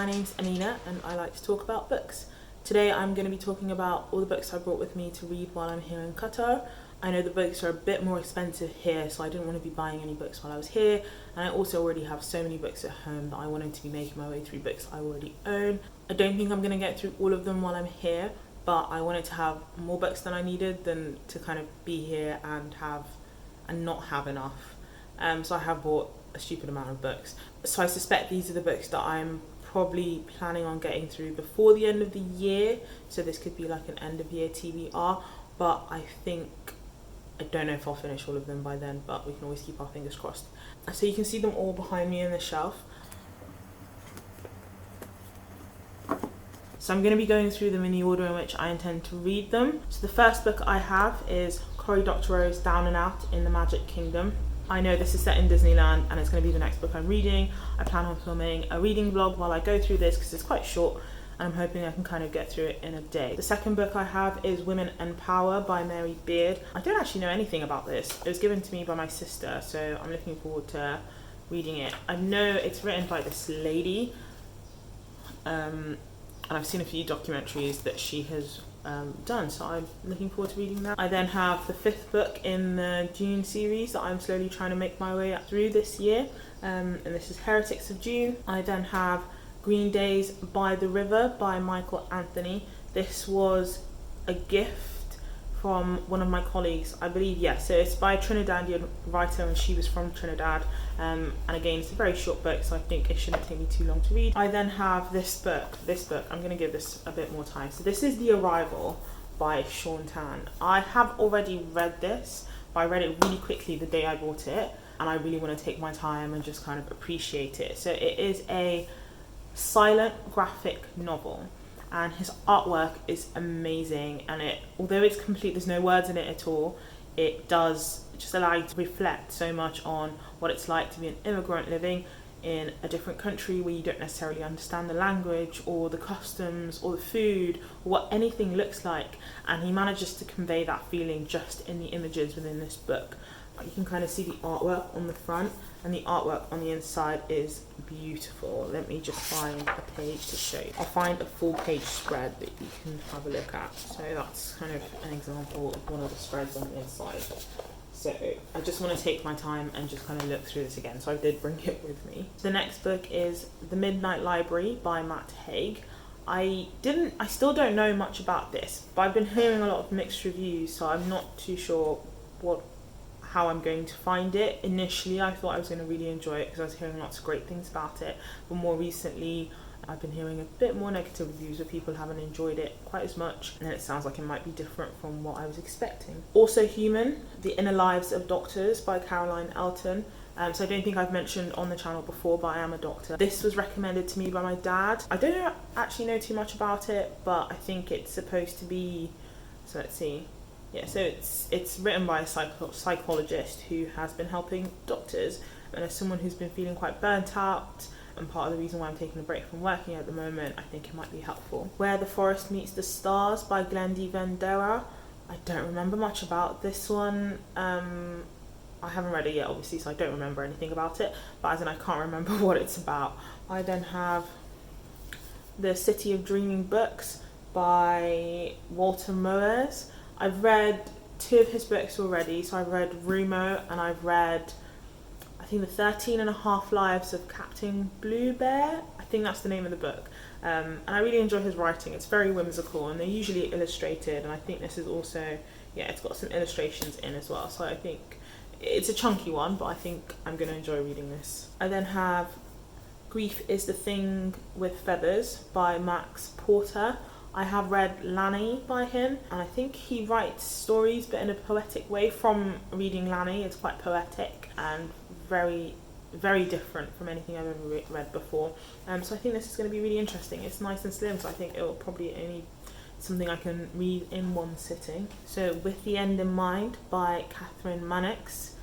my name's Anina and I like to talk about books. Today I'm going to be talking about all the books I brought with me to read while I'm here in Qatar. I know the books are a bit more expensive here, so I didn't want to be buying any books while I was here, and I also already have so many books at home that I wanted to be making my way through books I already own. I don't think I'm going to get through all of them while I'm here, but I wanted to have more books than I needed than to kind of be here and not have enough. So I have bought a stupid amount of books. So I suspect these are the books that I'm probably planning on getting through before the end of the year. So this could be like an end of year TBR, but I don't know if I'll finish all of them by then, but we can always keep our fingers crossed. So you can see them all behind me in the shelf. So I'm going to be going through them in the order in which I intend to read them. So the first book I have is Cory Doctorow's Down and Out in the Magic Kingdom. I know this is set in Disneyland and it's going to be the next book I'm reading. I plan on filming a reading vlog while I go through this because it's quite short and I'm hoping I can kind of get through it in a day. The second book I have is Women and Power by Mary Beard. I don't actually know anything about this. It was given to me by my sister, so I'm looking forward to reading it. I know it's written by this lady, and I've seen a few documentaries that she has done, so I'm looking forward to reading that. I then have the fifth book in the June series that I'm slowly trying to make my way through this year, and this is Heretics of June. I then have Green Days by the River by Michael Anthony. This was a gift from one of my colleagues, I believe, yes. So it's by a Trinidadian writer and she was from Trinidad. And again, it's a very short book, so I think it shouldn't take me too long to read. I then have this book. I'm going to give this a bit more time. So this is The Arrival by Shaun Tan. I have already read this, but I read it really quickly the day I bought it. And I really want to take my time and just kind of appreciate it. So it is a silent graphic novel. And his artwork is amazing, and although it's complete, there's no words in it at all, it does just allow you to reflect so much on what it's like to be an immigrant living in a different country where you don't necessarily understand the language or the customs or the food or what anything looks like, and he manages to convey that feeling just in the images within this book. You can kind of see the artwork on the front, and the artwork on the inside is beautiful. Let me just find a page to show you. I'll find a full page spread that you can have a look at. So that's kind of an example of one of the spreads on the inside. So I just want to take my time and just kind of look through this again. So I did bring it with me. The next book is The Midnight Library by Matt Haig. I still don't know much about this, but I've been hearing a lot of mixed reviews, so I'm not too sure how I'm going to find it. Initially I thought I was going to really enjoy it because I was hearing lots of great things about it, but more recently I've been hearing a bit more negative reviews where people haven't enjoyed it quite as much, and it sounds like it might be different from what I was expecting. Also Human, The Inner Lives of Doctors by Caroline Elton. So I don't think I've mentioned on the channel before, but I am a doctor. This was recommended to me by my dad. I don't actually know too much about it, but I think it's supposed to be, so let's see. Yeah, so it's written by a psychologist who has been helping doctors, and as someone who's been feeling quite burnt out, and part of the reason why I'm taking a break from working at the moment, I think it might be helpful. Where the Forest Meets the Stars by Glendi Vendera. I don't remember much about this one. I haven't read it yet, obviously, so I don't remember anything about it, but as in I can't remember what it's about. I then have The City of Dreaming Books by Walter Moers. I've read two of his books already, so I've read Rumo and I've read, I think, The 13 and a Half Lives of Captain Blue Bear. I think that's the name of the book. And I really enjoy his writing. It's very whimsical and they're usually illustrated, and I think this is also, yeah, it's got some illustrations in as well. So I think it's a chunky one, but I think I'm going to enjoy reading this. I then have Grief is the Thing with Feathers by Max Porter. I have read Lanny by him, and I think he writes stories but in a poetic way. From reading Lanny, it's quite poetic and very, very different from anything I've ever read before. So I think this is going to be really interesting. It's nice and slim, so I think it will probably only something I can read in one sitting. So With the End in Mind by Katherine Mannix.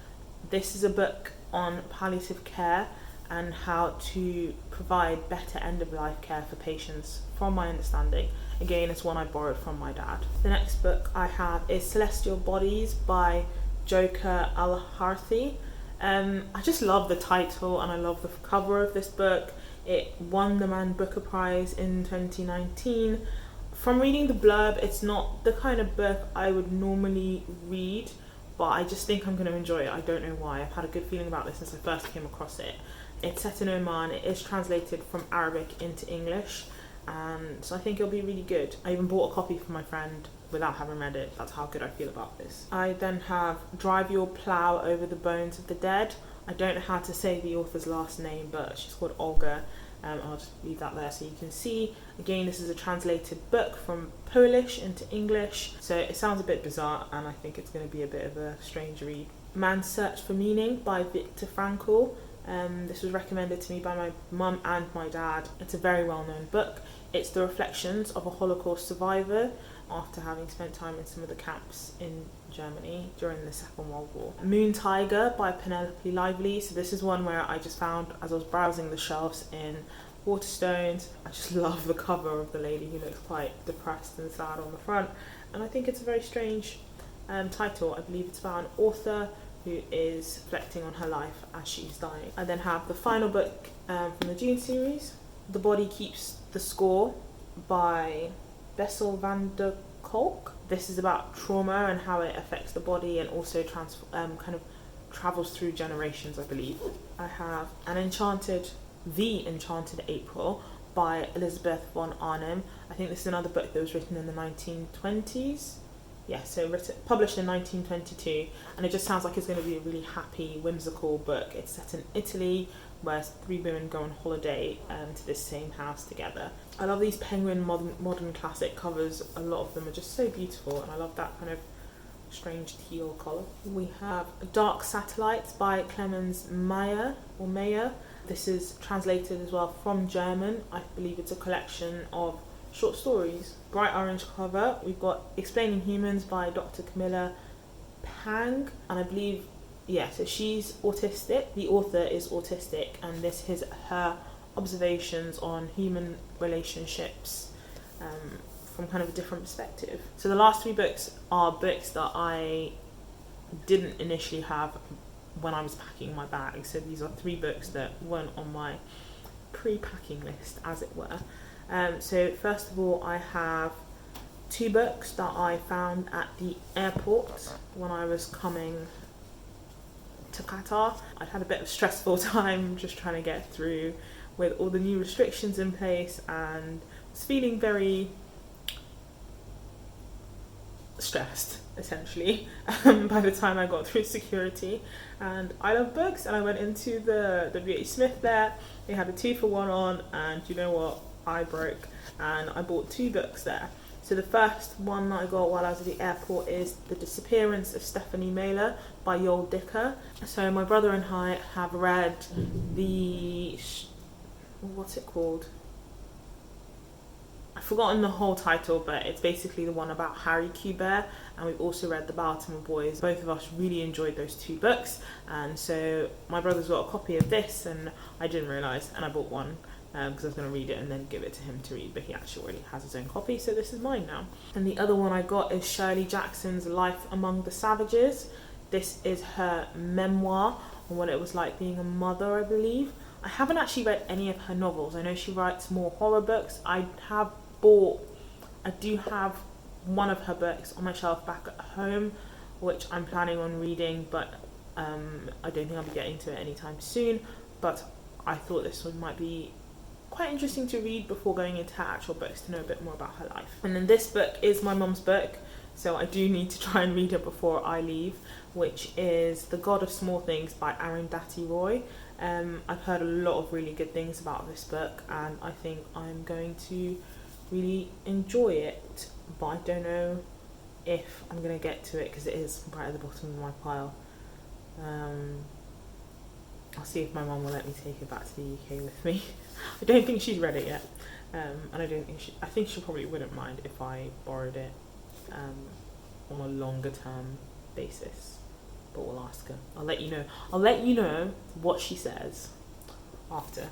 This is a book on palliative care and how to provide better end-of-life care for patients, from my understanding. Again, it's one I borrowed from my dad. The next book I have is Celestial Bodies by Joker Alecharthy. I just love the title and I love the cover of this book. It won the Man Booker Prize in 2019. From reading the blurb, it's not the kind of book I would normally read, but I just think I'm going to enjoy it. I don't know why. I've had a good feeling about this since I first came across it. It's set in Oman. It is translated from Arabic into English, and so I think it'll be really good. I even bought a copy for my friend without having read it. That's how good I feel about this. I then have Drive Your Plough Over the Bones of the Dead. I don't know how to say the author's last name, but she's called Olga. I'll just leave that there so you can see. Again, this is a translated book from Polish into English, so it sounds a bit bizarre, and I think it's going to be a bit of a strange read. Man's Search for Meaning by Viktor Frankl. This was recommended to me by my mum and my dad. It's a very well-known book. It's the reflections of a Holocaust survivor after having spent time in some of the camps in Germany during the Second World War. Moon Tiger by Penelope Lively. So this is one where I just found as I was browsing the shelves in Waterstones. I just love the cover of the lady who looks quite depressed and sad on the front, and I think it's a very strange title. I believe it's about an author who is reflecting on her life as she's dying. I then have the final book from the June series, The Body Keeps the Score by Bessel van der Kolk. This is about trauma and how it affects the body, and also kind of travels through generations, I believe. I have The Enchanted April by Elizabeth von Arnim. I think this is another book that was written in the 1920s. Yeah, so published in 1922, and it just sounds like it's going to be a really happy, whimsical book. It's set in Italy, where 3 women go on holiday to this same house together. I love these Penguin modern classic covers. A lot of them are just so beautiful, and I love that kind of strange teal colour. We have Dark Satellites by Clemens Meyer. This is translated as well from German. I believe it's a collection of short stories. Bright orange cover. We've got Explaining Humans by Dr. Camilla Pang, and I believe, so she's autistic. The author is autistic, and this is her observations on human relationships from kind of a different perspective. So the last 3 books are books that I didn't initially have when I was packing my bag. So these are 3 books that weren't on my pre-packing list, as it were. So first of all, I have 2 books that I found at the airport when I was coming to Qatar. I'd had a bit of a stressful time just trying to get through with all the new restrictions in place, and was feeling very stressed, essentially, by the time I got through security. And I love books, and I went into the W.H. Smith there. They had a 2-for-1 on, and you know what? I broke, and I bought 2 books there. So the first one that I got while I was at the airport is The Disappearance of Stephanie Mailer by Yoel Dicker. So my brother and I have read what's it called? I've forgotten the whole title, but it's basically the one about Harry Kubert, and we've also read The Baltimore Boys. Both of us really enjoyed those 2 books, and so my brother's got a copy of this, and I didn't realise, and I bought one because I was going to read it and then give it to him to read, but he actually already has his own copy, so this is mine now. And the other one I got is Shirley Jackson's Life Among the Savages. This is her memoir on what it was like being a mother, I believe. I haven't actually read any of her novels. I know she writes more horror books. I do have one of her books on my shelf back at home, which I'm planning on reading, but I don't think I'll be getting to it anytime soon. But I thought this one might be quite interesting to read before going into her actual books, to know a bit more about her life. And then this book is my mum's book, so I do need to try and read it before I leave, which is The God of Small Things by Arundhati Roy. I've heard a lot of really good things about this book, and I think I'm going to really enjoy it, but I don't know if I'm going to get to it because it is right at the bottom of my pile. I'll see if my mum will let me take it back to the UK with me. I don't think she's read it yet, and I think she probably wouldn't mind if I borrowed it on a longer term basis, but we'll ask her. I'll let you know what she says after.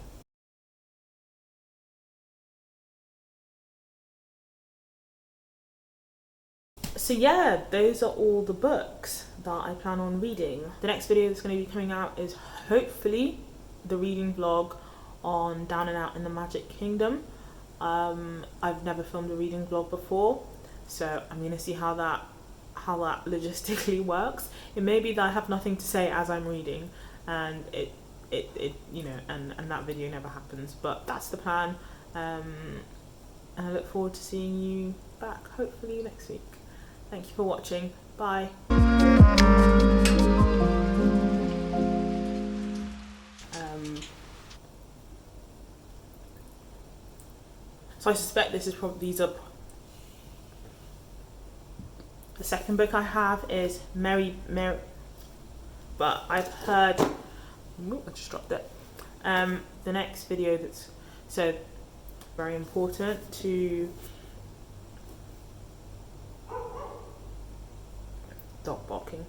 So yeah, those are all the books that I plan on reading. The next video that's going to be coming out is hopefully the reading vlog on Down and Out in the Magic Kingdom. I've never filmed a reading vlog before, so I'm gonna see how that logistically works. It may be that I have nothing to say as I'm reading, and it you know, and that video never happens, but that's the plan. And I look forward to seeing you back hopefully next week. Thank you for watching. Bye. So I suspect this is probably, these are, the second book I have is Mary, but I've heard, ooh, I just dropped it. The next video that's so very important to dog barking.